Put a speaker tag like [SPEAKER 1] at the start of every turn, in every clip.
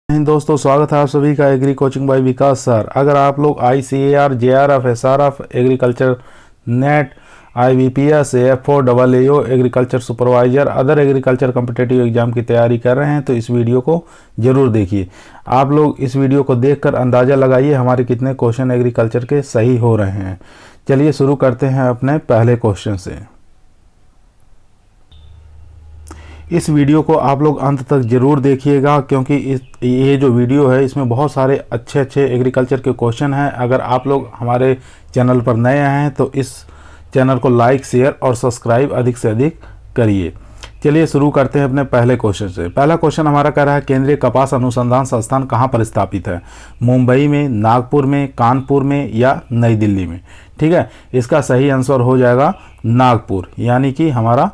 [SPEAKER 1] हिंद दोस्तों, स्वागत है आप सभी का एग्री कोचिंग बाय विकास सर। अगर आप लोग ICAR, JRF, SRF, agriculture net, IBPS, AF4, AAO, agriculture supervisor, other agriculture competitive exam की तैयारी कर रहे हैं तो इस वीडियो को ज़रूर देखिए। आप लोग इस वीडियो को देखकर अंदाज़ा लगाइए हमारे कितने क्वेश्चन एग्रीकल्चर के सही हो रहे हैं। चलिए शुरू करते हैं अपने पहले क्वेश्चन से। इस वीडियो को आप लोग अंत तक ज़रूर देखिएगा क्योंकि ये जो वीडियो है इसमें बहुत सारे अच्छे एग्रीकल्चर के क्वेश्चन हैं। अगर आप लोग हमारे चैनल पर नए हैं तो इस चैनल को लाइक, शेयर और सब्सक्राइब अधिक से अधिक करिए। चलिए शुरू करते हैं अपने पहले क्वेश्चन से। पहला क्वेश्चन हमारा कह रहा है केंद्रीय कपास अनुसंधान संस्थान कहाँ पर स्थापित है? मुंबई में, नागपुर में, कानपुर में या नई दिल्ली में? ठीक है, इसका सही आंसर हो जाएगा नागपुर, यानी कि हमारा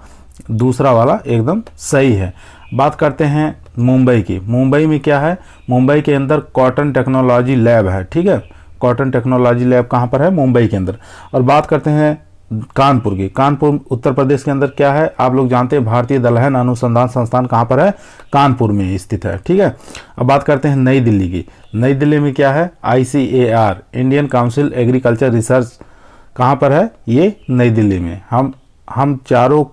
[SPEAKER 1] दूसरा वाला एकदम सही है। बात करते हैं मुंबई की। मुंबई में क्या है? मुंबई के अंदर कॉटन टेक्नोलॉजी लैब है। ठीक है, कॉटन टेक्नोलॉजी लैब कहाँ पर है? मुंबई के अंदर। और बात करते हैं कानपुर की। कानपुर उत्तर प्रदेश के अंदर क्या है? आप लोग जानते हैं भारतीय दलहन अनुसंधान संस्थान कहाँ पर है? कानपुर में स्थित है। ठीक है, अब बात करते हैं नई दिल्ली की। नई दिल्ली में क्या है? ICAR, Indian council agriculture research कहाँ पर है? ये नई दिल्ली में। हम चारों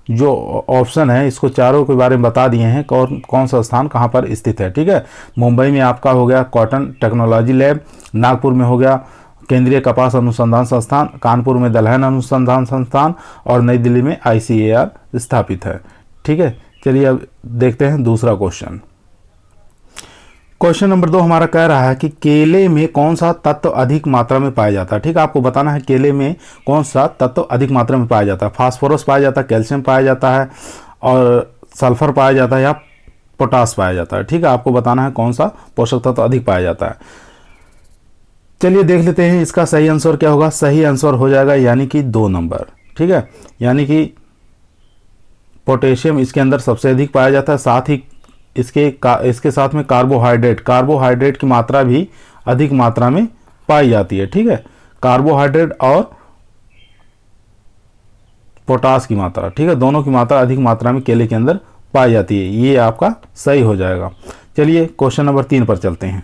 [SPEAKER 1] जो ऑप्शन है इसको चारों के बारे में बता दिए हैं कौन सा स्थान कहाँ पर स्थित है। ठीक है, मुंबई में आपका हो गया कॉटन टेक्नोलॉजी लैब, नागपुर में हो गया केंद्रीय कपास अनुसंधान संस्थान, कानपुर में दलहन अनुसंधान संस्थान और नई दिल्ली में ICAR स्थापित है। ठीक है, चलिए अब देखते हैं दूसरा क्वेश्चन। क्वेश्चन नंबर 2 हमारा कह रहा है कि केले में कौन सा तत्व अधिक मात्रा में पाया जाता है? ठीक है, आपको बताना है केले में कौन सा तत्व अधिक मात्रा में पाया जाता है। फास्फोरस पाया जाता है, कैल्शियम पाया जाता है और सल्फर पाया जाता है या पोटास पाया जाता है। ठीक है, आपको बताना है कौन सा पोषक तत्व अधिक पाया जाता है। चलिए देख लेते हैं इसका सही आंसर क्या होगा। सही आंसर हो जाएगा यानी कि 2 नंबर। ठीक है, यानी कि पोटेशियम इसके अंदर सबसे अधिक पाया जाता है। साथ ही इसके साथ में कार्बोहाइड्रेट की मात्रा भी अधिक मात्रा में पाई जाती है। ठीक है, कार्बोहाइड्रेट और पोटास की मात्रा, ठीक है, दोनों की मात्रा अधिक मात्रा में केले के अंदर पाई जाती है। ये आपका सही हो जाएगा। चलिए क्वेश्चन नंबर 3 पर चलते हैं।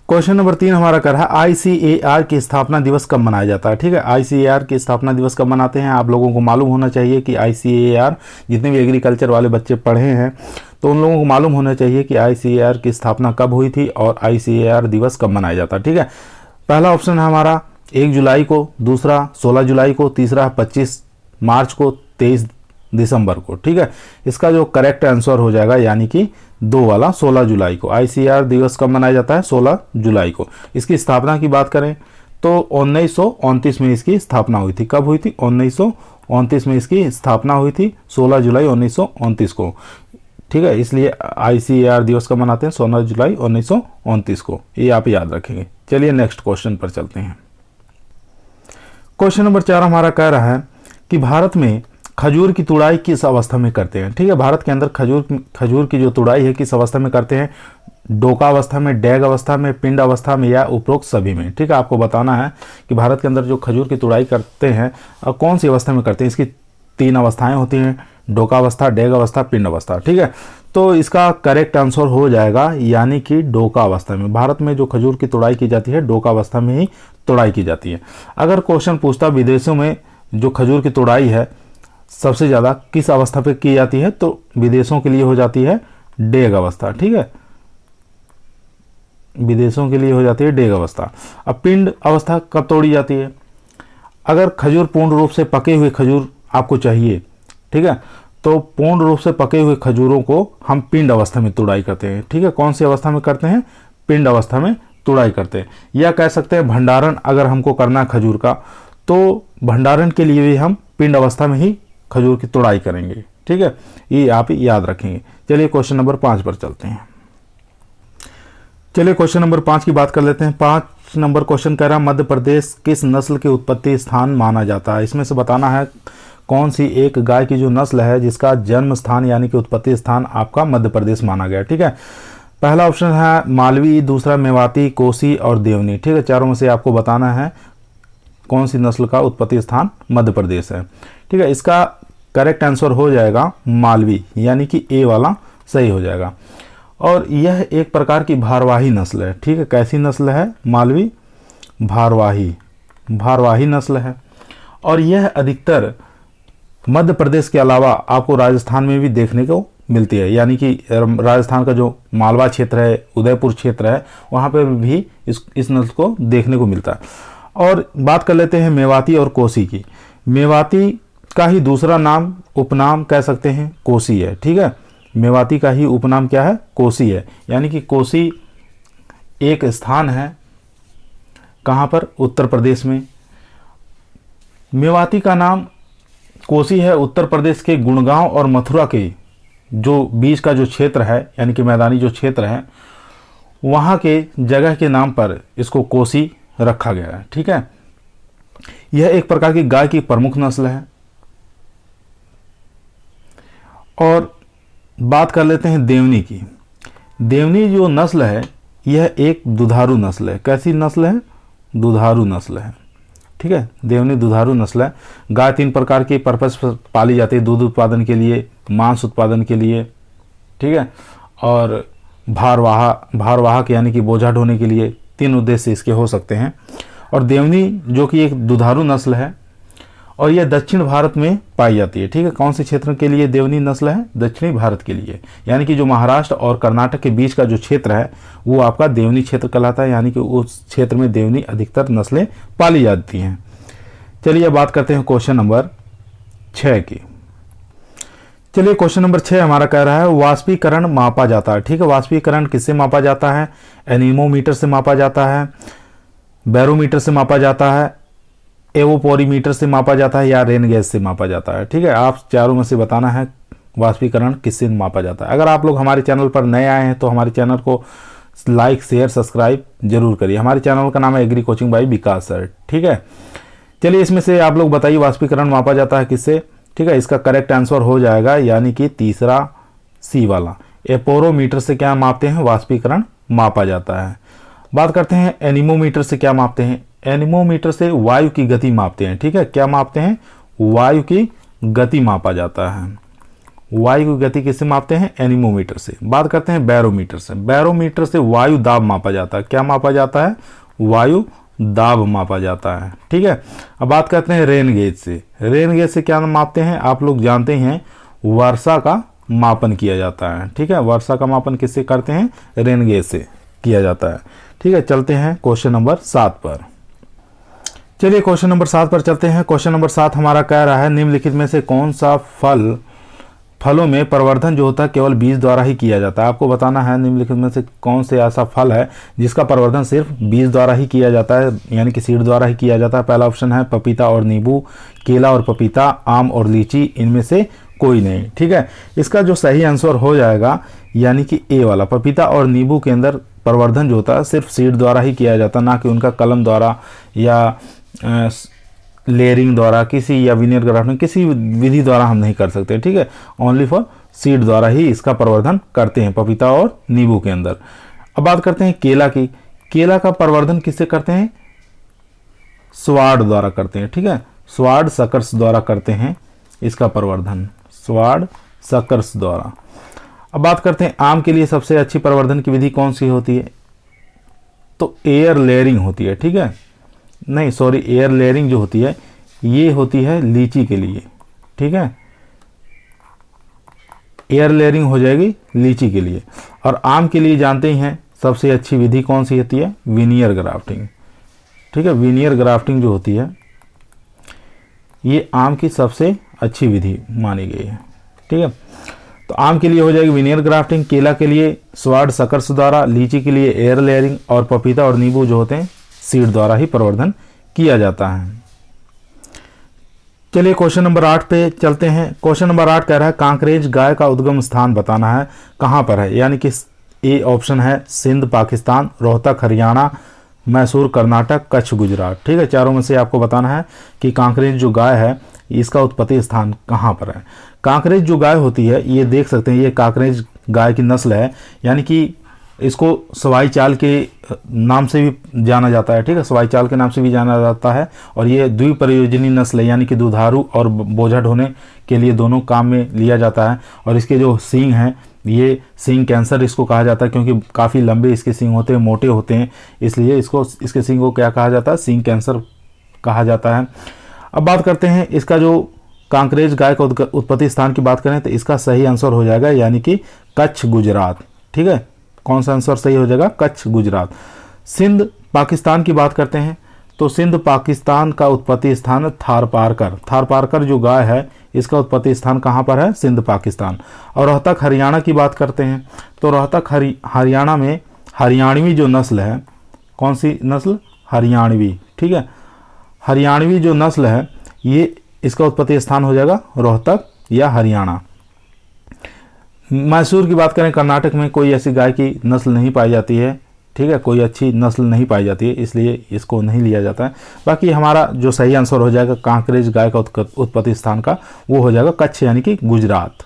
[SPEAKER 1] क्वेश्चन नंबर 3 हमारा कर रहा है ICAR की स्थापना दिवस कब मनाया जाता है? ठीक है, ICAR की स्थापना दिवस कब मनाते हैं? आप लोगों को मालूम होना चाहिए कि ICAR, जितने भी एग्रीकल्चर वाले बच्चे पढ़े हैं तो उन लोगों को मालूम होना चाहिए कि ICAR की स्थापना कब हुई थी और ICAR दिवस कब मनाया जाता है। ठीक है, पहला ऑप्शन है हमारा 1 जुलाई को, दूसरा 16 जुलाई को, तीसरा 25 मार्च को, 23 दिसंबर को। ठीक है, इसका जो करेक्ट आंसर हो जाएगा यानी कि 2 वाला 16 जुलाई को। ICAR दिवस कब मनाया जाता है? 16 जुलाई को। इसकी स्थापना की बात करें तो 1929 में इसकी स्थापना हुई थी। कब हुई थी? 1929 में इसकी स्थापना हुई थी, 16 जुलाई 1929 को। ठीक है, इसलिए ICAR दिवस कब मनाते हैं? 16 जुलाई 1929 को। ये आप याद रखेंगे। चलिए नेक्स्ट क्वेश्चन पर चलते हैं। क्वेश्चन नंबर 4 हमारा कह रहा है कि भारत में खजूर की तुड़ाई किस अवस्था में करते हैं? ठीक है, भारत के अंदर खजूर की जो तुड़ाई है किस अवस्था में करते हैं? डोका अवस्था में, डैग अवस्था में, पिंड अवस्था में या उपरोक्त सभी में? ठीक है, आपको बताना है कि भारत के अंदर जो खजूर की तुड़ाई करते हैं और कौन सी अवस्था में करते हैं। इसकी 3 अवस्थाएं होती हैं, डोका अवस्था, डैग अवस्था, पिंड अवस्था। ठीक है, तो इसका करेक्ट आंसर हो जाएगा यानी कि डोका अवस्था में। भारत में जो खजूर की तुड़ाई की जाती है डोका अवस्था में ही तुड़ाई की जाती है। अगर क्वेश्चन पूछता विदेशों में जो खजूर की तुड़ाई है सबसे ज़्यादा किस अवस्था पे की जाती है तो विदेशों के लिए हो जाती है डेग अवस्था। ठीक है, विदेशों के लिए हो जाती है डेग अवस्था। अब पिंड अवस्था कब तोड़ी जाती है? अगर खजूर पूर्ण रूप से पके हुए खजूर आपको चाहिए, ठीक है, तो पूर्ण रूप से पके हुए खजूरों को हम पिंड अवस्था में तुड़ाई करते हैं। ठीक है, कौन सी अवस्था में करते हैं? पिंड अवस्था में तुड़ाई करते हैं। या कह सकते हैं भंडारण अगर हमको करना है खजूर का तो भंडारण के लिए भी हम पिंड अवस्था में ही खजूर की तुड़ाई करेंगे। ठीक है, ये आप याद रखेंगे। चलिए क्वेश्चन नंबर 5 पर चलते हैं। चलिए क्वेश्चन नंबर 5 की बात कर लेते हैं। 5 नंबर क्वेश्चन कह रहा है मध्य प्रदेश किस नस्ल के उत्पत्ति स्थान माना जाता है? इसमें से बताना है कौन सी एक गाय की जो नस्ल है जिसका जन्म स्थान यानी कि उत्पत्ति स्थान आपका मध्य प्रदेश माना गया। ठीक है, पहला ऑप्शन है मालवी, दूसरा मेवाती, कोसी और देवनी। ठीक है, चारों में से आपको बताना है कौन सी नस्ल का उत्पत्ति स्थान मध्य प्रदेश है। ठीक है, इसका करेक्ट आंसर हो जाएगा मालवी, यानी कि ए वाला सही हो जाएगा। और यह एक प्रकार की भारवाही नस्ल है। ठीक है, कैसी नस्ल है? मालवी भारवाही नस्ल है। और यह अधिकतर मध्य प्रदेश के अलावा आपको राजस्थान में भी देखने को मिलती है, यानी कि राजस्थान का जो मालवा क्षेत्र है, उदयपुर क्षेत्र है, वहाँ पे भी इस नस्ल को देखने को मिलता है। और बात कर लेते हैं मेवाती और कोसी की। मेवाती का ही दूसरा नाम, उपनाम कह सकते हैं, कोसी है। ठीक है, मेवाती का ही उपनाम क्या है? कोसी है। यानी कि कोसी एक स्थान है, कहाँ पर? उत्तर प्रदेश में। मेवाती का नाम कोसी है, उत्तर प्रदेश के गुड़गांव और मथुरा के जो बीच का जो क्षेत्र है, यानी कि मैदानी जो क्षेत्र है, वहाँ के जगह के नाम पर इसको कोसी रखा गया है। ठीक है, यह एक प्रकार की गाय की प्रमुख नस्ल है। और बात कर लेते हैं देवनी की। देवनी जो नस्ल है, यह एक दुधारू नस्ल है। कैसी नस्ल है? दुधारू नस्ल है। ठीक है, देवनी दुधारू नस्ल है। गाय 3 प्रकार के पर्पस पर पाली जाती है, दूध उत्पादन के लिए, मांस उत्पादन के लिए। ठीक है, और भारवाहक यानी कि बोझा ढोने के लिए 3 उद्देश्य इसके हो सकते हैं। और देवनी जो कि एक दुधारू नस्ल है और यह दक्षिण भारत में पाई जाती है। ठीक है, कौन से क्षेत्र के लिए देवनी नस्ल है? दक्षिणी भारत के लिए, यानी कि जो महाराष्ट्र और कर्नाटक के बीच का जो क्षेत्र है वो आपका देवनी क्षेत्र कहलाता है, यानी कि उस क्षेत्र में देवनी अधिकतर नस्लें पाली जाती हैं। चलिए बात करते हैं क्वेश्चन नंबर 6 की। चलिए क्वेश्चन नंबर 6 हमारा कह रहा है वाष्पीकरण मापा जाता है। ठीक है, वाष्पीकरण किससे मापा जाता है? एनीमोमीटर से मापा जाता है, बैरोमीटर से मापा जाता है, एवोपोरीमीटर से मापा जाता है, या रेन गैस से मापा जाता है। ठीक है, आप चारों में से बताना है वाष्पीकरण किससे मापा जाता है। अगर आप लोग हमारे चैनल पर नए आए हैं तो हमारे चैनल को लाइक, शेयर, सब्सक्राइब जरूर करिए। हमारे चैनल का नाम है एग्री कोचिंग बाय विकास सर। ठीक है, चलिए इसमें से आप लोग बताइए वाष्पीकरण मापा जाता है किससे। ठीक है, इसका करेक्ट आंसर हो जाएगा यानी कि तीसरा सी वाला, एपोरोमीटर से क्या मापते हैं? वाष्पीकरण मापा जाता है। बात करते हैं एनीमोमीटर से क्या मापते हैं? एनीमोमीटर से वायु की गति मापते हैं। ठीक है, क्या मापते हैं? वायु की गति मापा जाता है। वायु की गति किससे मापते हैं? एनीमोमीटर से। बात करते हैं बैरोमीटर से। बैरोमीटर से वायु दाब मापा जाता है। क्या मापा जाता है? वायु दाब मापा जाता है। ठीक है, अब बात करते हैं रेन गेज से। रेन गेज से क्या मापते हैं? आप लोग जानते हैं वर्षा का मापन किया जाता है। ठीक है, वर्षा का मापन किससे करते हैं? रेन गेज से किया जाता है। ठीक है, चलते हैं क्वेश्चन नंबर 7 पर। चलिए क्वेश्चन नंबर 7 पर चलते हैं। क्वेश्चन नंबर 7 हमारा कह रहा है निम्नलिखित में से कौन सा फलों में प्रवर्धन जो होता है केवल बीज द्वारा ही किया जाता है। आपको बताना है निम्नलिखित में से कौन से ऐसा फल है जिसका प्रवर्धन सिर्फ बीज द्वारा ही किया जाता है, यानी कि सीड द्वारा ही किया जाता है। पहला ऑप्शन है पपीता और नींबू, केला और पपीता, आम और लीची, इनमें से कोई नहीं। ठीक है, इसका जो सही आंसर हो जाएगा यानी कि ए वाला, पपीता और नींबू के अंदर प्रवर्धन जो होता है सिर्फ सीड द्वारा ही किया जाता है, ना कि उनका कलम द्वारा या लेयरिंग द्वारा किसी या विनियर ग्राफ्टिंग किसी विधि द्वारा हम नहीं कर सकते। ठीक है, ओनली फॉर सीड द्वारा ही इसका प्रवर्धन करते हैं पपीता और नींबू के अंदर। अब बात करते हैं केला की। केला का प्रवर्धन किससे करते हैं? स्वाड द्वारा करते हैं। ठीक है, स्वाड सकर्स द्वारा करते हैं इसका प्रवर्धन, स्वाड सकर्स द्वारा। अब बात करते हैं आम के लिए सबसे अच्छी प्रवर्धन की विधि कौन सी होती है? तो एयर लेयरिंग होती है। ठीक है, नहीं सॉरी, एयर लेयरिंग जो होती है ये होती है लीची के लिए। ठीक है, एयर लेयरिंग हो जाएगी लीची के लिए। और आम के लिए जानते ही हैं सबसे अच्छी विधि कौन सी होती है? Veneer grafting. ठीक है, विनियर ग्राफ्टिंग जो होती है ये आम की सबसे अच्छी विधि मानी गई है। ठीक है, तो आम के लिए हो जाएगी विनियर ग्राफ्टिंग, केला के लिए स्वाड सकर्स द्वारा, लीची के लिए एयर लेयरिंग, और पपीता और नींबू जो होते हैं सीड द्वारा ही प्रवर्धन किया जाता है। चलिए क्वेश्चन नंबर 8 पे चलते हैं। क्वेश्चन नंबर 8 कह रहा है कांकरेज गाय का उद्गम स्थान बताना है, कहाँ पर है? यानी कि ए ऑप्शन है सिंध पाकिस्तान, रोहतक हरियाणा, मैसूर कर्नाटक, कच्छ गुजरात। ठीक है, चारों में से आपको बताना है कि कांकरेज जो गाय है इसका उत्पत्ति स्थान कहाँ पर है। कांकरेज जो गाय होती है ये देख सकते हैं, ये कांकरेज गाय की नस्ल है, यानी कि इसको सवाई चाल के नाम से भी जाना जाता है। ठीक है, सवाई चाल के नाम से भी जाना जाता है। और ये द्विप्रयोजनी नस्ल है, यानी कि दुधारू और बोझा ढोने के लिए दोनों काम में लिया जाता है। और इसके जो सींग हैं ये सींग कैंसर इसको कहा जाता है, क्योंकि काफ़ी लंबे इसके सींग होते हैं, मोटे होते हैं, इसलिए इसके सींग को क्या कहा जाता है, सींग कैंसर कहा जाता है। अब बात करते हैं इसका जो कांकरेज गाय का उत्पत्ति स्थान की बात करें तो इसका सही आंसर हो जाएगा यानी कि कच्छ गुजरात। ठीक है, कौन सा आंसर सही हो जाएगा, कच्छ गुजरात। सिंध पाकिस्तान की बात करते हैं तो सिंध पाकिस्तान का उत्पत्ति स्थान थारपारकर। थारपारकर जो गाय है इसका उत्पत्ति स्थान कहाँ पर है, सिंध पाकिस्तान। और रोहतक हरियाणा की बात करते हैं तो रोहतक हरियाणा में हरियाणवी जो नस्ल है, कौन सी नस्ल, हरियाणवी। ठीक है, हरियाणवी जो नस्ल है ये इसका उत्पत्ति स्थान हो जाएगा रोहतक या हरियाणा। मैसूर की बात करें, कर्नाटक में कोई ऐसी गाय की नस्ल नहीं पाई जाती है। ठीक है, कोई अच्छी नस्ल नहीं पाई जाती है, इसलिए इसको नहीं लिया जाता है। बाकी हमारा जो सही आंसर हो जाएगा कांकरेज गाय का उत्पत्ति स्थान का, वो हो जाएगा कच्छ यानी कि गुजरात।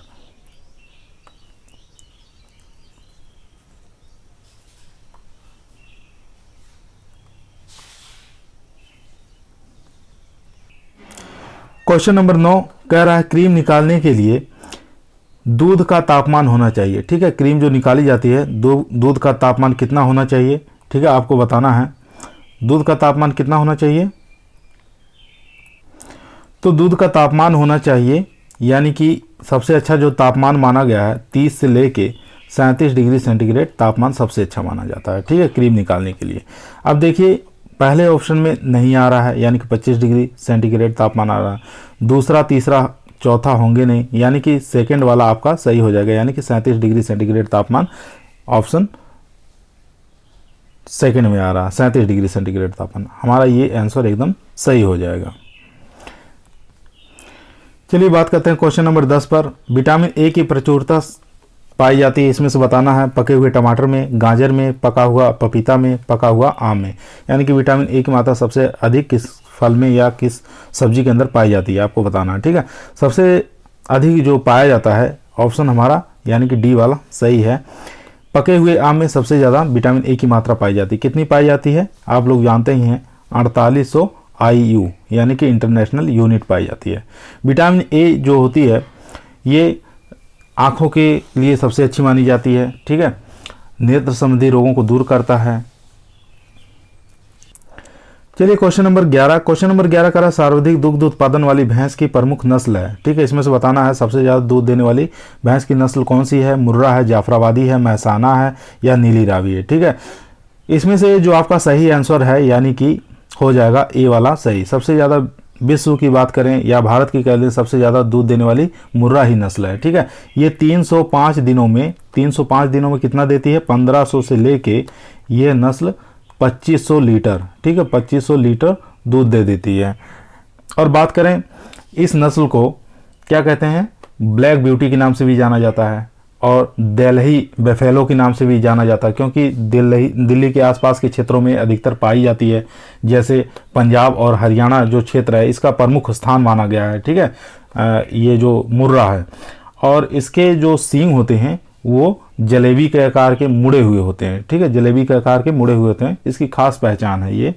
[SPEAKER 1] क्वेश्चन नंबर 9 कह रहा है क्रीम निकालने के लिए दूध का तापमान होना चाहिए। ठीक है, क्रीम जो निकाली जाती है दूध का तापमान कितना होना चाहिए। ठीक है, आपको बताना है दूध का तापमान कितना होना चाहिए। तो दूध का तापमान होना चाहिए यानी कि सबसे अच्छा जो तापमान माना गया है 30 से लेके 37 डिग्री सेंटीग्रेड तापमान सबसे अच्छा माना जाता है। ठीक है, क्रीम निकालने के लिए। अब देखिए पहले ऑप्शन में नहीं आ रहा है यानी कि 25 डिग्री सेंटीग्रेड तापमान आ रहा है, दूसरा तीसरा चौथा होंगे नहीं, यानी कि सेकंड वाला आपका सही हो जाएगा यानी कि 37 डिग्री सेंटीग्रेड तापमान, ऑप्शन सेकंड में आ रहा है 37 डिग्री सेंटीग्रेड तापमान, हमारा ये आंसर एकदम सही हो जाएगा। चलिए बात करते हैं क्वेश्चन नंबर 10 पर। विटामिन ए की प्रचुरता पाई जाती है, इसमें से बताना है पके हुए टमाटर में, गाजर में, पका हुआ पपीता में, पका हुआ आम में। यानी कि विटामिन ए की मात्रा सबसे अधिक किस फल में या किस सब्जी के अंदर पाई जाती है, आपको बताना है। ठीक है, सबसे अधिक जो पाया जाता है ऑप्शन हमारा यानी कि डी वाला सही है। पके हुए आम में सबसे ज़्यादा विटामिन ए की मात्रा पाई जाती है। कितनी पाई जाती है आप लोग जानते ही हैं, 4800 IU यानी कि इंटरनेशनल यूनिट पाई जाती है। विटामिन ए जो होती है ये आँखों के लिए सबसे अच्छी मानी जाती है। ठीक है, नेत्र संबंधी रोगों को दूर करता है। चलिए क्वेश्चन नंबर 11। क्वेश्चन नंबर 11 का सर्वाधिक दुग्ध उत्पादन वाली भैंस की प्रमुख नस्ल है। ठीक है, इसमें से बताना है सबसे ज़्यादा दूध देने वाली भैंस की नस्ल कौन सी है, मुर्रा है, जाफराबादी है, महसाना है या नीली रावी है। ठीक है, इसमें से जो आपका सही आंसर है यानी कि हो जाएगा ए वाला सही। सबसे ज़्यादा विश्व की बात करें या भारत की कह लें सबसे ज़्यादा दूध देने वाली मुर्रा ही नस्ल है। ठीक है, ये 305 दिनों में कितना देती है, 1500 से लेके ये नस्ल 2500 लीटर। ठीक है, 2500 लीटर दूध दे देती है। और बात करें इस नस्ल को क्या कहते हैं, ब्लैक ब्यूटी के नाम से भी जाना जाता है और दिल्ली बफेलो के नाम से भी जाना जाता है, क्योंकि दिल्ली के आसपास के क्षेत्रों में अधिकतर पाई जाती है। जैसे पंजाब और हरियाणा जो क्षेत्र है इसका प्रमुख स्थान माना गया है। ठीक है, ये जो मुर्रा है और इसके जो सींग होते हैं वो जलेबी के आकार के मुड़े हुए होते हैं। ठीक है, जलेबी के आकार के मुड़े हुए होते हैं, इसकी खास पहचान है ये।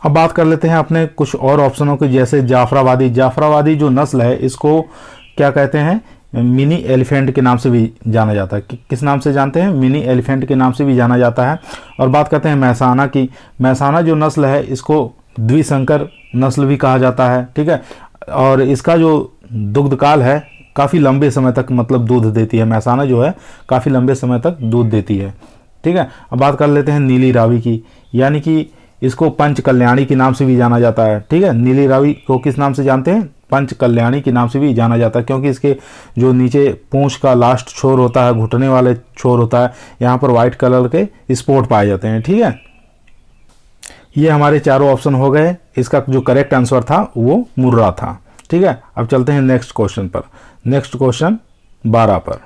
[SPEAKER 1] अब बात कर लेते हैं अपने कुछ और ऑप्शनों की, जैसे जाफराबादी जो नस्ल है इसको क्या कहते हैं, मिनी एलिफेंट के नाम से भी जाना जाता है। किस नाम से जानते हैं, मिनी एलिफेंट के नाम से भी जाना जाता है। और बात करते हैं महसाना की, महसाना जो नस्ल है इसको द्विशंकर नस्ल भी कहा जाता है। ठीक है, और इसका जो दुग्ध काल है काफ़ी लंबे समय तक मतलब दूध देती है, महसाना जो है काफ़ी लंबे समय तक दूध देती है। ठीक है, अब बात कर लेते हैं नीली रावी की, यानी कि इसको पंच कल्याणी के नाम से भी जाना जाता है। ठीक है, नीली रावी को किस नाम से जानते हैं, पंच कल्याणी के नाम से भी जाना जाता है, क्योंकि इसके जो नीचे पूंछ का लास्ट छोर होता है, घुटने वाले छोर होता है, यहाँ पर व्हाइट कलर के स्पॉट पाए जाते हैं। ठीक है, ये हमारे चारों ऑप्शन हो गए। इसका जो करेक्ट आंसर था वो मुर्रा था। ठीक है, अब चलते हैं नेक्स्ट क्वेश्चन पर। नेक्स्ट क्वेश्चन 12 पर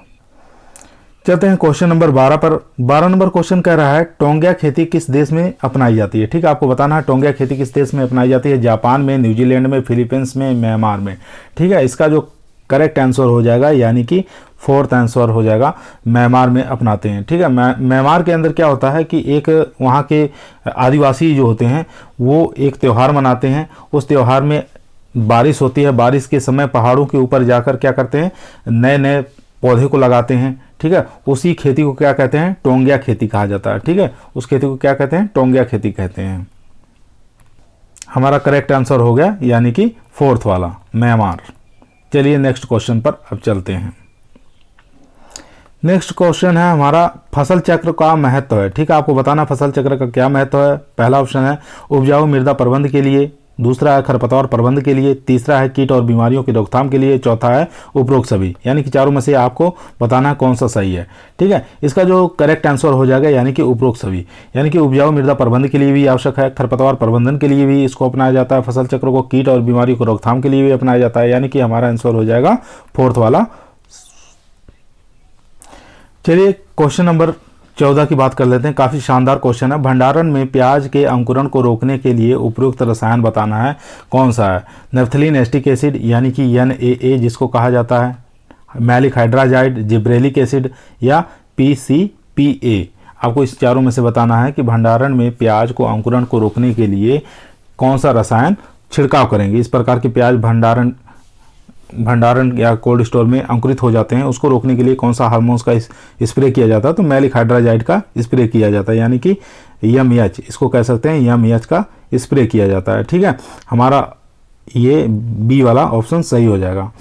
[SPEAKER 1] चलते हैं। क्वेश्चन नंबर 12 पर 12 नंबर क्वेश्चन कह रहा है टोंगिया खेती किस देश में अपनाई जाती है। ठीक है, आपको बताना है टोंगिया खेती किस देश में अपनाई जाती है, जापान में, न्यूजीलैंड में, फिलीपींस में, म्यांमार में। ठीक है, इसका जो करेक्ट आंसर हो जाएगा यानी कि फोर्थ आंसर हो जाएगा, म्यांमार में अपनाते हैं। ठीक है, म्यांमार के अंदर क्या होता है कि एक वहाँ के आदिवासी जो होते हैं वो एक त्यौहार मनाते हैं। उस त्यौहार में बारिश होती है, बारिश के समय पहाड़ों के ऊपर जाकर क्या करते हैं, नए नए पौधे को लगाते हैं, ठीक है, उसी खेती को क्या कहते हैं, टोंगिया खेती कहा जाता है, ठीक है, उस खेती को क्या कहते हैं, टोंगिया खेती कहते हैं। हमारा करेक्ट आंसर हो गया यानी कि फोर्थ वाला, म्यांमार। चलिए नेक्स्ट क्वेश्चन पर अब चलते हैं। नेक्स्ट क्वेश्चन है हमारा फसल चक्र का महत्व है, ठीक है, आपको बताना फसल चक्र का क्या महत्व है। पहला ऑप्शन है उपजाऊ मृदा प्रबंध के लिए, दूसरा है खरपतवार प्रबंध के लिए, तीसरा है कीट और बीमारियों की रोकथाम के लिए, चौथा है उपरोक्त सभी। यानी कि चारों में से आपको बताना कौन सा सही है, ठीक है। इसका जो करेक्ट आंसर हो जाएगा यानी कि उपरोक्त सभी, यानी कि उपजाऊ मृदा प्रबंध के लिए भी आवश्यक है, खरपतवार प्रबंधन के लिए भी इसको अपनाया जाता है, फसल चक्र को कीट और बीमारियों को रोकथाम के लिए भी अपनाया जाता है, यानी कि हमारा आंसर हो जाएगा फोर्थ वाला। चलिए क्वेश्चन नंबर 14 की बात कर लेते हैं। काफ़ी शानदार क्वेश्चन है। भंडारण में प्याज के अंकुरण को रोकने के लिए उपयुक्त रसायन बताना है, कौन सा है। नेफ्थलीन एस्टिक एसिड यानी कि NaA जिसको कहा जाता है, मैलिक हाइड्राजाइड, जिब्रेलिक एसिड या PCPA। आपको इस चारों में से बताना है कि भंडारण में प्याज को अंकुरण को रोकने के लिए कौन सा रसायन छिड़काव करेंगे। इस प्रकार के प्याज भंडारण या कोल्ड स्टोर में अंकुरित हो जाते हैं, उसको रोकने के लिए कौन सा हार्मोन्स का स्प्रे किया जाता है, तो मैलिक हाइड्राजाइड का स्प्रे किया जाता है, यानी कि MH इसको कह सकते हैं, MH का स्प्रे किया जाता है, ठीक है। हमारा ये बी वाला ऑप्शन सही हो जाएगा।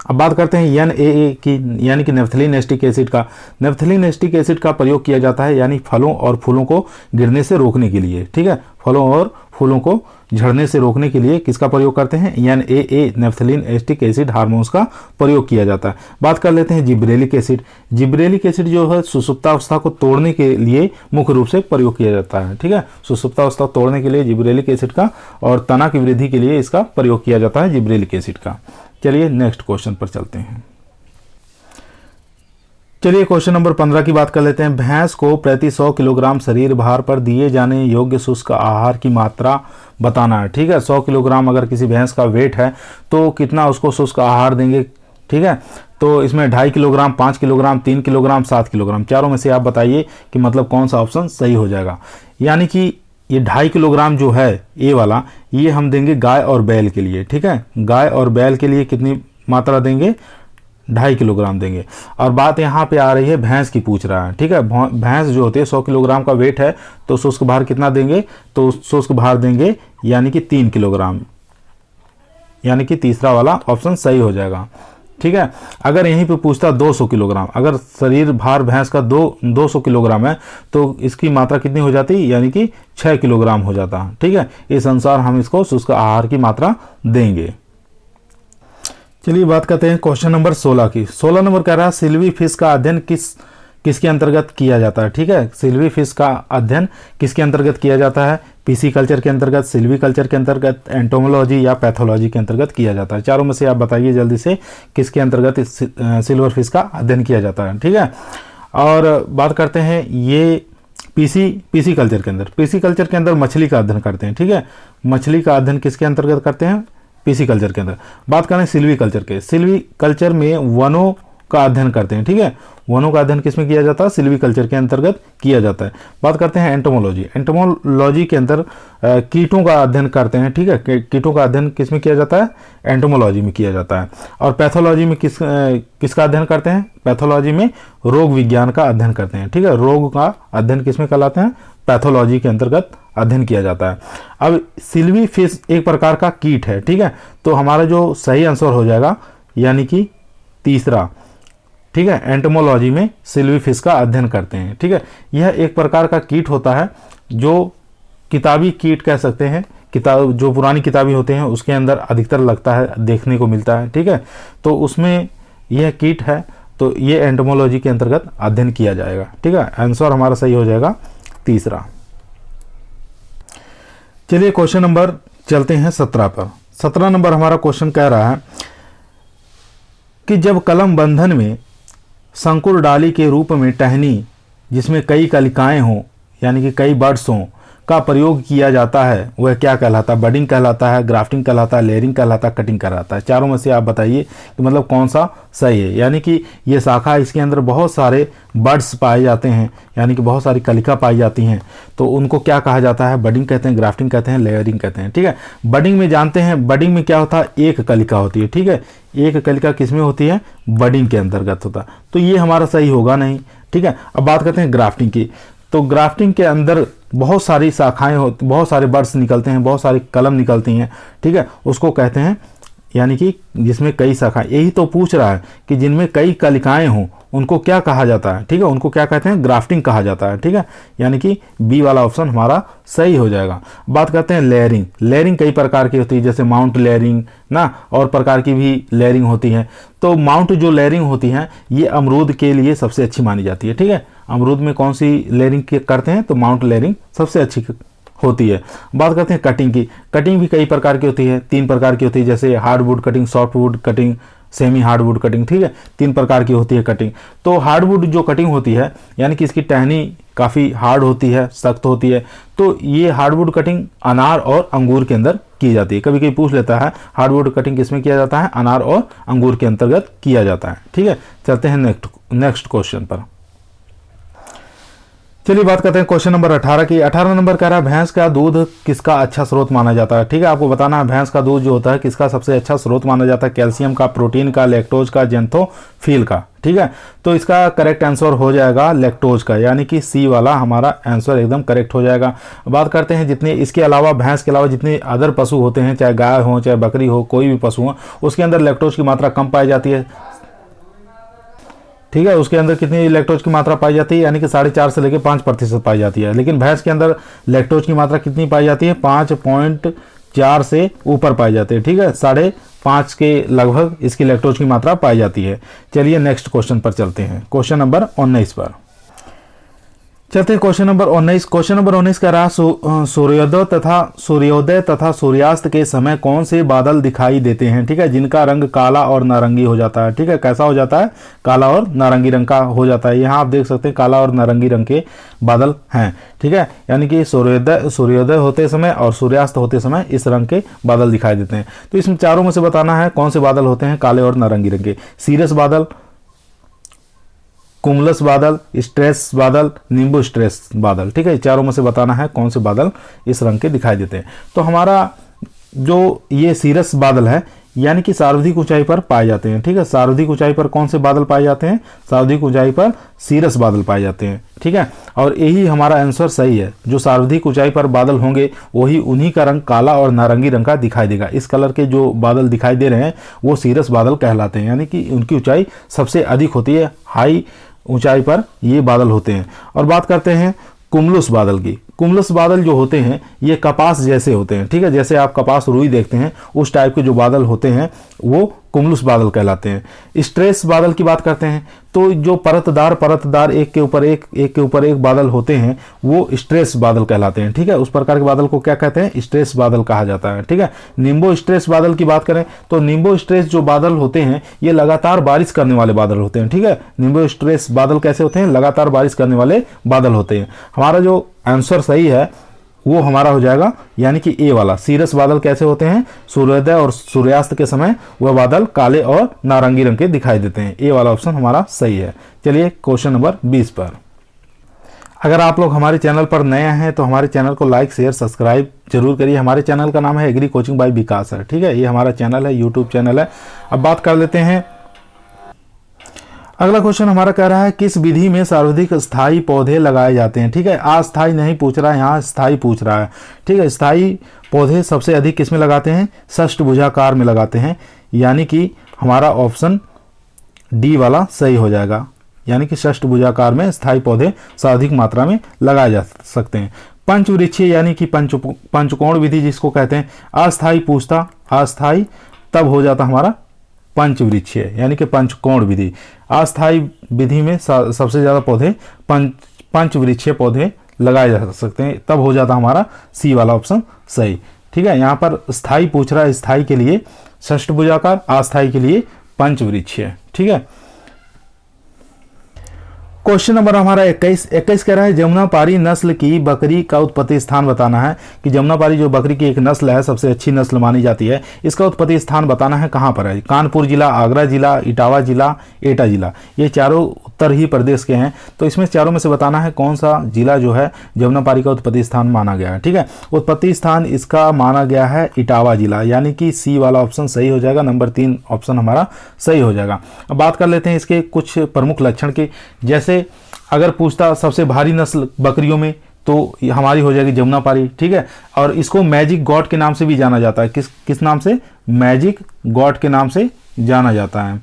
[SPEAKER 1] अब बात करते हैं NaA की, यानी कि नेफ्थलीन एस्टिक एसिड का। नेफ्थलीन एस्टिक एसिड का प्रयोग किया जाता है यानी फलों और फूलों को गिरने से रोकने के लिए, ठीक है, फलों और फूलों को झड़ने से रोकने के लिए किसका प्रयोग करते हैं, NaA naphthalene acetic acid hormones का प्रयोग किया जाता है। बात कर लेते हैं जिब्रेलिक एसिड। जिब्रेलिक एसिड जो है सुषुप्तावस्था को तोड़ने के लिए मुख्य रूप से प्रयोग किया जाता है, ठीक है, सुषुप्तावस्था तोड़ने के लिए जिब्रेलिक एसिड का, और तना की वृद्धि के लिए इसका प्रयोग किया जाता है जिब्रेलिक एसिड का। चलिए नेक्स्ट क्वेश्चन पर चलते हैं। चलिए क्वेश्चन नंबर 15 की बात कर लेते हैं। भैंस को प्रति 100 किलोग्राम शरीर भार पर दिए जाने योग्य शुष्क आहार की मात्रा बताना है, ठीक है। 100 किलोग्राम अगर किसी भैंस का वेट है तो कितना उसको शुष्क आहार देंगे, ठीक है। तो इसमें 2.5 किलोग्राम, 5 किलोग्राम, 3 किलोग्राम, 7 किलोग्राम, चारों में से आप बताइए कि मतलब कौन सा ऑप्शन सही हो जाएगा। यानी कि ये 2.5 किलोग्राम जो है ए वाला, ये हम देंगे गाय और बैल के लिए, ठीक है। गाय और बैल के लिए कितनी मात्रा देंगे, 2.5 किलोग्राम देंगे। और बात यहाँ पे आ रही है भैंस की पूछ रहा है, ठीक है। भैंस जो होती है 100 किलोग्राम का वेट है तो शुष्क भार कितना देंगे, तो शुष्क भार देंगे यानी कि 3 किलोग्राम, यानी कि तीसरा वाला ऑप्शन सही हो जाएगा, ठीक है। अगर यहीं पे पूछता 200 किलोग्राम, अगर शरीर भार भैंस का 200 किलोग्राम है तो इसकी मात्रा कितनी हो जाती, यानी कि 6 किलोग्राम हो जाता, ठीक है। इस अनुसार हम इसको शुष्क आहार की मात्रा देंगे। चलिए बात करते हैं क्वेश्चन नंबर 16 की। 16 नंबर कह रहा है सिल्वी फिश का अध्ययन किसके अंतर्गत किया जाता है, ठीक है। सिल्वी फिश का अध्ययन किसके अंतर्गत किया जाता है, PC कल्चर के अंतर्गत, सिल्वी कल्चर के अंतर्गत, एंटोमोलॉजी या पैथोलॉजी के अंतर्गत किया जाता है। चारों में से आप बताइए जल्दी से किसके अंतर्गत सिल्वर फिश का अध्ययन किया जाता है, ठीक है। और बात करते हैं ये PC कल्चर के अंदर, PC कल्चर के अंदर मछली का अध्ययन करते हैं, ठीक है। मछली का अध्ययन किसके अंतर्गत करते हैं, PC कल्चर के अंदर। बात करें सिल्वी कल्चर के, सिल्वी कल्चर में वनों का अध्ययन करते हैं, ठीक है। वनों का अध्ययन किसमें किया जाता है, सिल्वी कल्चर के अंतर्गत किया जाता है। बात करते हैं एंटोमोलॉजी। एंटोमोलॉजी के अंदर कीटों का अध्ययन करते हैं, ठीक है। कीटों का अध्ययन किसमें किया जाता है, एंटोमोलॉजी में किया जाता है। और पैथोलॉजी में किसका अध्ययन करते हैं, पैथोलॉजी में रोग विज्ञान का अध्ययन करते हैं, ठीक है। रोग का अध्ययन किसमें कहलाते हैं, पैथोलॉजी के अंतर्गत अध्ययन किया जाता है। अब सिल्वी फिश एक प्रकार का कीट है, ठीक है। तो हमारा जो सही आंसर हो जाएगा यानी कि तीसरा, ठीक है। एंटोमोलॉजी में सिल्वी फिश का अध्ययन करते हैं, ठीक है। यह एक प्रकार का कीट होता है जो किताबी कीट कह सकते हैं, किताब जो पुरानी किताबें होते हैं उसके अंदर अधिकतर लगता है, देखने को मिलता है, ठीक है। तो उसमें यह कीट है, तो ये एंटोमोलॉजी के अंतर्गत अध्ययन किया जाएगा, ठीक है। आंसर हमारा सही हो जाएगा तीसरा। चलिए क्वेश्चन नंबर चलते हैं 17 पर। 17 नंबर हमारा क्वेश्चन कह रहा है कि जब कलम बंधन में संकुर डाली के रूप में टहनी जिसमें कई कलिकाएं हों, यानी कि कई बर्ड्स हों, का प्रयोग किया जाता है वह क्या कहलाता है? बडिंग कहलाता है, ग्राफ्टिंग कहलाता है, लेयरिंग कहलाता है, कटिंग कहलाता है। चारों में से आप बताइए कि मतलब कौन सा सही है। यानी कि ये शाखा, इसके अंदर बहुत सारे बड्स पाए जाते हैं, यानी कि बहुत सारी कलिका पाई जाती हैं, तो उनको क्या कहा जाता है? बडिंग कहते हैं, ग्राफ्टिंग कहते हैं, लेयरिंग कहते हैं। ठीक है, बडिंग में जानते हैं, बडिंग में क्या होता है? एक कलिका होती है। ठीक है, एक कलिका किस में होती है? बडिंग के अंतर्गत होता है, तो ये हमारा सही होगा नहीं। ठीक है, अब बात करते हैं ग्राफ्टिंग की। तो ग्राफ्टिंग के अंदर बहुत सारी शाखाएं होती, बहुत सारे बड्स निकलते हैं, बहुत सारी कलम निकलती हैं। ठीक है, उसको कहते हैं, यानी कि जिसमें कई शाखाएं, यही तो पूछ रहा है कि जिनमें कई कलिकाएं हों उनको क्या कहा जाता है? ठीक है, उनको क्या कहते हैं? ग्राफ्टिंग कहा जाता है। ठीक है, यानी कि बी वाला ऑप्शन हमारा सही हो जाएगा। बात करते हैं लेयरिंग। लेयरिंग कई प्रकार की होती है, जैसे माउंट लेयरिंग ना, और प्रकार की भी लेयरिंग होती है। तो माउंट जो लेयरिंग होती है ये अमरूद के लिए सबसे अच्छी मानी जाती है। ठीक है, अमरूद में कौन सी लेयरिंग करते हैं? तो माउंट लेयरिंग सबसे अच्छी होती है। बात करते हैं कटिंग की। कटिंग भी कई प्रकार की होती है, 3 प्रकार की होती है, जैसे hardwood cutting, softwood cutting, semi hardwood cutting. ठीक है, 3 प्रकार की होती है कटिंग। तो हार्डवुड जो कटिंग होती है, यानी कि इसकी टहनी काफ़ी हार्ड होती है, सख्त होती है, तो ये हार्डवुड कटिंग अनार और अंगूर के अंदर की जाती है। कभी कभी पूछ लेता है हार्डवुड कटिंग किसमें किया जाता है? अनार और अंगूर के अंतर्गत किया जाता है। ठीक है, चलते हैं नेक्स्ट क्वेश्चन पर। चलिए बात करते हैं क्वेश्चन नंबर 18 की। 18 नंबर कह रहा है भैंस का दूध किसका अच्छा स्रोत माना जाता है? ठीक है, आपको बताना है भैंस का दूध जो होता है किसका सबसे अच्छा स्रोत माना जाता है? कैल्शियम का, प्रोटीन का, लैक्टोज का, जेंथोफिल का। ठीक है, तो इसका करेक्ट आंसर हो जाएगा लैक्टोज का, यानी कि सी वाला हमारा आंसर एकदम करेक्ट हो जाएगा। बात करते हैं जितने इसके अलावा, भैंस के अलावा जितने अदर पशु होते हैं, चाहे गाय हो, चाहे बकरी हो, कोई भी पशु हो, उसके अंदर लैक्टोज की मात्रा कम पाई जाती है। ठीक है, उसके अंदर कितनी लैक्टोज की मात्रा पाई जाती है? यानी कि 4.5 से लेकर 5% पाई जाती है। लेकिन भैंस के अंदर लैक्टोज की मात्रा कितनी पाई जाती है? 5.4 से ऊपर पाई जाती है। ठीक है, 5.5 के लगभग इसकी लैक्टोज की मात्रा पाई जाती है। चलिए नेक्स्ट क्वेश्चन पर चलते हैं, क्वेश्चन नंबर 19 पर चलते हैं। Question number 19। क्वेश्चन नंबर 19 का रहा सूर्योदय तथा सूर्यास्त के समय कौन से बादल दिखाई देते हैं? ठीक है, जिनका रंग काला और नारंगी हो जाता है। ठीक है, कैसा हो जाता है? काला और नारंगी रंग का हो जाता है। यहाँ आप देख सकते हैं काला और नारंगी रंग के बादल हैं। ठीक है, यानी कि सूर्योदय होते समय और सूर्यास्त होते समय इस रंग के बादल दिखाई देते हैं। तो इसमें चारों में से बताना है कौन से बादल होते हैं काले और नारंगी रंग के। सीरस बादल, कुमुलस बादल, स्ट्रेस बादल, नींबू स्ट्रेस बादल। ठीक है, चारों में से बताना है कौन से बादल इस रंग के दिखाई देते हैं। तो हमारा जो ये सीरस बादल है, यानी कि सर्वाधिक ऊंचाई पर पाए जाते हैं। ठीक है, सर्वाधिक ऊंचाई पर कौन से बादल पाए जाते हैं? सर्वाधिक ऊंचाई पर सीरस बादल पाए जाते हैं। ठीक है, और यही हमारा आंसर सही है। जो सर्वाधिक ऊंचाई पर बादल होंगे वही उन्हीं का रंग काला और नारंगी रंग का दिखाई देगा। इस कलर के जो बादल दिखाई दे रहे हैं वो सीरस बादल कहलाते हैं, यानी कि उनकी ऊंचाई सबसे अधिक होती है, हाई ऊंचाई पर ये बादल होते हैं। और बात करते हैं कुमुलस बादल की। कुमुलस बादल जो होते हैं ये कपास जैसे होते हैं। ठीक है, जैसे आप कपास रुई देखते हैं उस टाइप के जो बादल होते हैं वो कुमुलस बादल कहलाते हैं। स्ट्रेस बादल की बात करते हैं तो जो परतदार एक के ऊपर एक बादल होते हैं वो स्ट्रेस बादल कहलाते हैं। ठीक है, उस प्रकार के बादल को क्या कहते हैं? स्ट्रेस बादल कहा जाता है। ठीक है, निम्बो स्ट्रेस बादल की बात करें तो निम्बो स्ट्रेस जो बादल होते हैं ये लगातार बारिश करने वाले बादल होते हैं। ठीक है, निम्बो स्ट्रेस बादल कैसे होते हैं? लगातार बारिश करने वाले बादल होते हैं। हमारा जो आंसर सही है वो हमारा हो जाएगा, यानी कि ए वाला। सीरस बादल कैसे होते हैं? सूर्योदय और सूर्यास्त के समय वह बादल काले और नारंगी रंग के दिखाई देते हैं। ए वाला ऑप्शन हमारा सही है। चलिए क्वेश्चन नंबर 20 पर। अगर आप लोग हमारे चैनल पर नए हैं तो हमारे चैनल को लाइक शेयर सब्सक्राइब जरूर करिए। हमारे चैनल का नाम है एग्री कोचिंग बाय विकास है। ठीक है, ये हमारा चैनल है, यूट्यूब चैनल है। अब बात कर लेते हैं, अगला क्वेश्चन हमारा कह रहा है किस विधि में सर्वाधिक स्थायी पौधे लगाए जाते हैं? ठीक है, अस्थायी नहीं पूछ रहा है, यहाँ स्थायी पूछ रहा है। ठीक है, स्थायी पौधे सबसे अधिक किस में लगाते हैं? षष्ठभुजाकार में लगाते हैं, यानी कि हमारा ऑप्शन डी वाला सही हो जाएगा। यानी कि षष्ठभुजाकार में स्थायी पौधे सर्वाधिक मात्रा में लगाए जा सकते हैं। पंचवृक्षीय यानी कि पंचकोण विधि जिसको कहते हैं, अस्थायी पूछता, अस्थायी तब हो जाता हमारा पंचवृक्षीय यानी कि पंचकोण विधि। अस्थायी विधि में सबसे ज़्यादा पौधे पंचवृक्षीय पौधे लगाए जा सकते हैं, तब हो जाता हमारा सी वाला ऑप्शन सही। ठीक है, यहाँ पर स्थायी पूछ रहा है, स्थायी के लिए षष्ठभुजाकार, अस्थायी के लिए पंचवृक्षीय। ठीक है, क्वेश्चन नंबर हमारा 21 कह रहा है जमुनापारी नस्ल की बकरी का उत्पत्ति स्थान बताना है कि जमुनापारी जो बकरी की एक नस्ल है, सबसे अच्छी नस्ल मानी जाती है, इसका उत्पत्ति स्थान बताना है कहाँ पर है। कानपुर जिला, आगरा जिला, इटावा जिला, एटा जिला, ये चारों उत्तर ही प्रदेश के हैं। तो इसमें चारों में से बताना है कौन सा जिला जो है जमुनापारी का उत्पत्ति स्थान माना गया है। ठीक है, उत्पत्ति स्थान इसका माना गया है इटावा जिला, यानी कि सी वाला ऑप्शन सही हो जाएगा, नंबर 3 ऑप्शन हमारा सही हो जाएगा। अब बात कर लेते हैं इसके कुछ प्रमुख लक्षण के। जैसे अगर पूछता सबसे भारी नस्ल बकरियों में, तो हमारी हो जाएगी जमुनापारी। ठीक है, और इसको मैजिक गॉड के नाम से भी जाना जाता है। किस नाम से? मैजिक गॉड के नाम से जाना जाता है।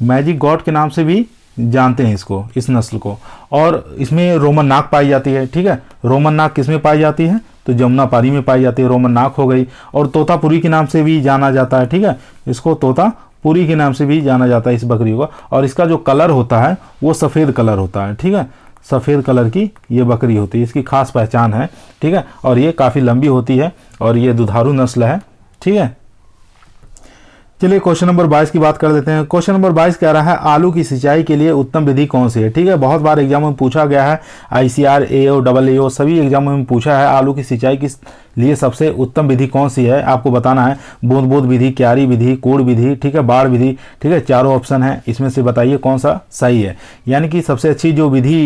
[SPEAKER 1] मैजिक गॉड के नाम से भी जानते हैं इसको, इस नस्ल को। और इसमें रोमन नाक पाई जाती है। ठीक है, रोमन नाक किस में पाई जाती है? तो जमुनापारी में पाई जाती है, रोमन नाक हो गई। और तोतापुरी के नाम से भी जाना जाता है। ठीक है, इसको तोतापुरी के नाम से भी जाना जाता है इस बकरी को। और इसका जो कलर होता है वो सफ़ेद कलर होता है। ठीक है, सफ़ेद कलर की ये बकरी होती है, इसकी खास पहचान है। ठीक है, और ये काफ़ी लंबी होती है और ये दुधारू नस्ल है। ठीक है, चलिए क्वेश्चन नंबर 22 की बात कर लेते हैं। क्वेश्चन नंबर 22 कह रहा है आलू की सिंचाई के लिए उत्तम विधि कौन सी है। ठीक है, बहुत बार एग्जाम में पूछा गया है, ICR, AO, AAO सभी एग्जामों में पूछा है आलू की सिंचाई के लिए सबसे उत्तम विधि कौन सी है। आपको बताना है बूंद बूंद विधि, क्यारी विधि, कूड़ विधि, ठीक है, बाढ़ विधि। ठीक है, चारों ऑप्शन है, इसमें से बताइए कौन सा सही है। यानी कि सबसे अच्छी जो विधि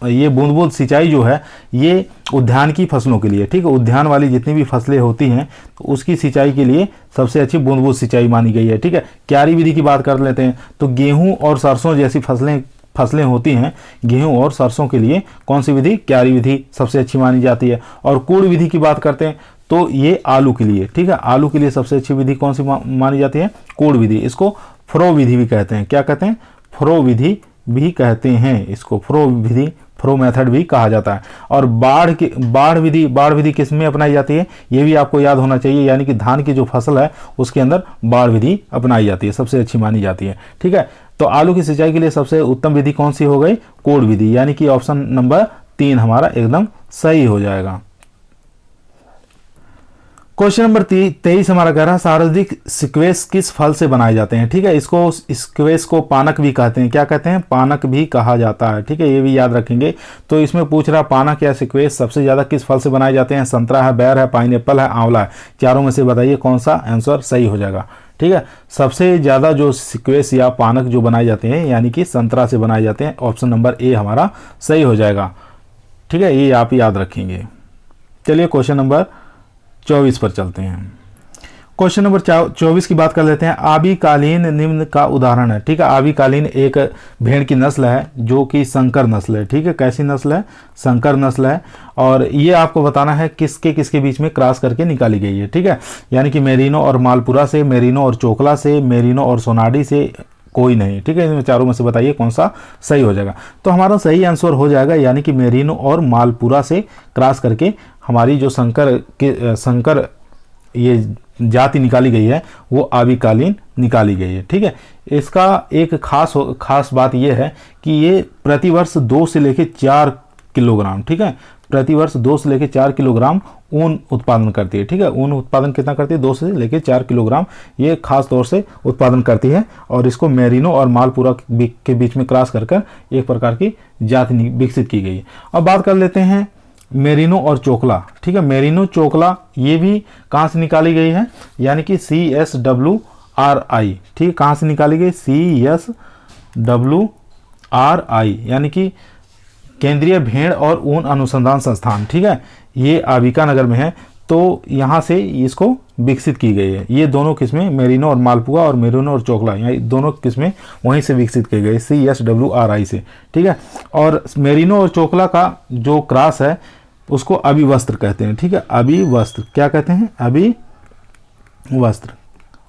[SPEAKER 1] ये बूंद बूंद सिंचाई जो है ये उद्यान की फसलों के लिए, ठीक है, उद्यान वाली जितनी भी फसलें होती हैं तो उसकी सिंचाई के लिए सबसे अच्छी बूंद बूंद सिंचाई मानी गई है। ठीक है, क्यारी विधि की बात कर लेते हैं तो गेहूं और सरसों जैसी फसलें होती हैं, गेहूं और सरसों के लिए कौन सी विधि? क्यारी विधि सबसे अच्छी मानी जाती है। और कूड़ विधि की बात करते हैं तो ये आलू के लिए, ठीक है, आलू के लिए सबसे अच्छी विधि कौन सी मानी जाती है? कूड़ विधि। इसको फ्रो विधि भी कहते हैं। क्या कहते हैं? फ्रो विधि भी कहते हैं इसको, फ्रो विधि, फ्रो मेथड भी कहा जाता है। और बाढ़ विधि किस में अपनाई जाती है? ये भी आपको याद होना चाहिए, यानी कि धान की जो फसल है उसके अंदर बाढ़ विधि अपनाई जाती है, सबसे अच्छी मानी जाती है। ठीक है, तो आलू की सिंचाई के लिए सबसे उत्तम विधि कौन सी हो गई? कूड़ विधि, यानी कि ऑप्शन नंबर 3 हमारा एकदम सही हो जाएगा। क्वेश्चन नंबर 23 हमारा कह रहा है सर्वाधिक स्क्वैश किस फल से बनाए जाते हैं। ठीक है, इसको स्क्वैश को पानक भी कहते हैं। क्या कहते हैं? पानक भी कहा जाता है। ठीक है, ये भी याद रखेंगे। तो इसमें पूछ रहा पानक या स्क्वैश सबसे ज़्यादा किस फल से बनाए जाते हैं? संतरा है, बेर है, पाइनएप्पल है, आंवला है। चारों में से बताइए कौन सा आंसर सही हो जाएगा। ठीक है, सबसे ज़्यादा जो स्क्वैश या पानक जो बनाए जाते हैं यानी कि संतरा से बनाए जाते हैं, ऑप्शन नंबर ए हमारा सही हो जाएगा। ठीक है, ये आप याद रखेंगे। चलिए क्वेश्चन नंबर 24 पर चलते हैं। क्वेश्चन नंबर 24 की बात कर लेते हैं। आबिकालीन निम्न का उदाहरण है। ठीक है, आबिकालीन एक भेड़ की नस्ल है जो कि संकर नस्ल है। ठीक है, कैसी नस्ल है? संकर नस्ल है। और ये आपको बताना है किसके बीच में क्रॉस करके निकाली गई है। ठीक है, यानी कि मेरिनो और मालपुरा से, मेरिनो और चोकला से, मेरिनो और सोनाडी से कोई नहीं। ठीक है, इनमें चारों में से बताइए कौन सा सही हो जाएगा। तो हमारा सही आंसर हो जाएगा यानी कि मेरिनो और मालपुरा से क्रॉस करके हमारी जो संकर ये जाति निकाली गई है वो आबिकालीन निकाली गई है। ठीक है, इसका एक खास बात यह है कि ये प्रतिवर्ष 2 से लेकर 4 किलोग्राम, ठीक है, प्रतिवर्ष 2 से लेकर 4 किलोग्राम ऊन उत्पादन करती है। ठीक है, ऊन उत्पादन कितना करती है? 2 से लेकर 4 किलोग्राम ये खास तौर से उत्पादन करती है। और इसको मेरिनो और मालपुरा के बीच में क्रॉस कर एक प्रकार की जाति विकसित की गई है। अब बात कर लेते हैं मेरिनो और चोकला। ठीक है, मेरिनो चोकला ये भी कहाँ से निकाली गई है? यानी कि CSWRI। ठीक है, कहाँ से निकाली गई? CSWRI यानी कि केंद्रीय भेड़ और ऊन अनुसंधान संस्थान। ठीक है, ये आबिकानगर में है, तो यहाँ से इसको विकसित की गई है। ये दोनों किस्में मेरिनो और मालपुआ और मेरिनो और चोकला, यहाँ दोनों किस्में वहीं से विकसित की गई CSWRI से। ठीक है, और मेरिनो और चोकला का जो क्रॉस है उसको अभिवस्त्र कहते हैं। ठीक है, अभिवस्त्र क्या कहते हैं? अभिवस्त्र।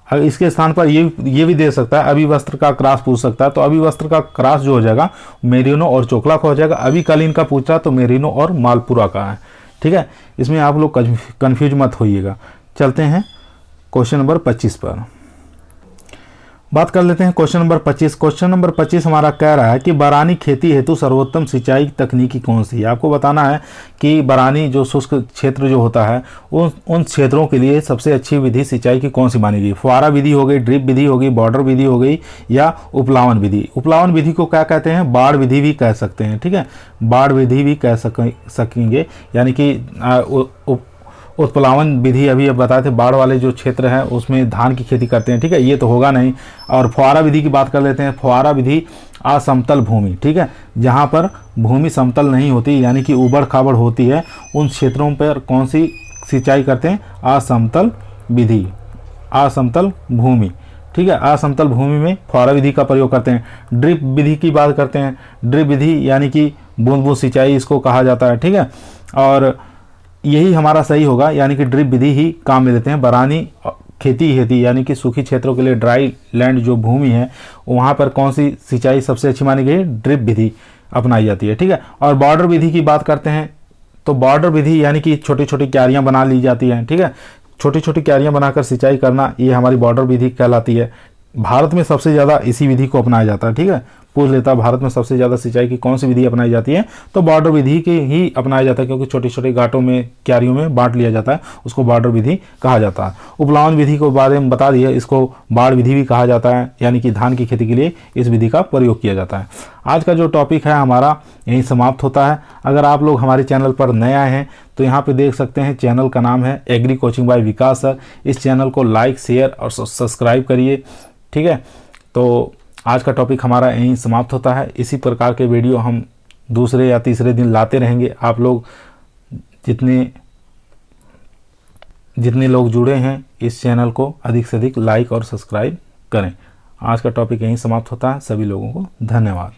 [SPEAKER 1] अगर इसके स्थान पर ये भी दे सकता है, अभिवस्त्र का क्रॉस पूछ सकता है, तो अभिवस्त्र का क्रॉस जो हो जाएगा मेरिनो और चोकला का हो जाएगा। अभिकालीन का पूछा तो मेरिनो और मालपुरा का है। ठीक है, इसमें आप लोग कंफ्यूज मत होइएगा। चलते हैं क्वेश्चन नंबर 25 पर। बात कर लेते हैं क्वेश्चन नंबर 25। क्वेश्चन नंबर 25 हमारा कह रहा है कि बारानी खेती हेतु सर्वोत्तम सिंचाई तकनीकी कौन सी है। आपको बताना है कि बारानी जो शुष्क क्षेत्र जो होता है उन क्षेत्रों के लिए सबसे अच्छी विधि सिंचाई की कौन सी मानी गई। फुहारा विधि हो गई, ड्रिप विधि हो गई, बॉर्डर विधि हो गई या उपलावन विधि। उपलावन विधि को क्या कहते हैं, बाढ़ विधि भी कह सकते हैं। ठीक है, बाढ़ विधि भी कह सकेंगे, यानी कि उत्प्लावन विधि अभी अब बताए थे, बाढ़ वाले जो क्षेत्र हैं उसमें धान की खेती करते हैं। ठीक है, ये तो होगा नहीं। और फुहारा विधि की बात कर लेते हैं। फुहारा विधि असमतल भूमि, ठीक है, जहाँ पर भूमि समतल नहीं होती यानी कि उबड़ खाबड़ होती है, उन क्षेत्रों पर कौन सी सिंचाई करते हैं, असमतल विधि, असमतल भूमि। ठीक है, असमतल भूमि में फुहारा विधि का प्रयोग करते हैं। ड्रिप विधि की बात करते हैं। ड्रिप विधि यानी कि बूंद बूंद सिंचाई इसको कहा जाता है। ठीक है, और यही हमारा सही होगा, यानी कि ड्रिप विधि ही काम में लेते हैं। बारानी खेती यानी कि सूखी क्षेत्रों के लिए ड्राई लैंड जो भूमि है वहाँ पर कौन सी सिंचाई सबसे अच्छी मानी गई, ड्रिप विधि अपनाई जाती है। ठीक है, और बॉर्डर विधि की बात करते हैं तो बॉर्डर विधि यानी कि छोटी छोटी क्यारियाँ बना ली जाती हैं। ठीक है, छोटी छोटी क्यारियाँ बनाकर सिंचाई करना, ये हमारी बॉर्डर विधि कहलाती है। भारत में सबसे ज़्यादा इसी विधि को अपनाया जाता है। ठीक है, पूछ लेता भारत में सबसे ज़्यादा सिंचाई की कौन सी विधि अपनाई जाती है, तो बॉर्डर विधि की ही अपनाया जाता है, क्योंकि छोटे छोटे घाटों में क्यारियों में बांट लिया जाता है, उसको बॉर्डर विधि कहा जाता है। उपलावन विधि को बारे में बता दिया, इसको बाढ़ विधि भी कहा जाता है, यानी कि धान की खेती के लिए इस विधि का प्रयोग किया जाता है। आज का जो टॉपिक है हमारा यहीं समाप्त होता है। अगर आप लोग हमारे चैनल पर नए आए हैं तो यहाँ पे देख सकते हैं, चैनल का नाम है एग्री कोचिंग बाय विकास सर। इस चैनल को लाइक, शेयर और सब्सक्राइब करिए। ठीक है, तो आज का टॉपिक हमारा यहीं समाप्त होता है। इसी प्रकार के वीडियो हम दूसरे या तीसरे दिन लाते रहेंगे। आप लोग जितने लोग जुड़े हैं इस चैनल को अधिक से अधिक लाइक और सब्सक्राइब करें। आज का टॉपिक यहीं समाप्त होता है। सभी लोगों को धन्यवाद।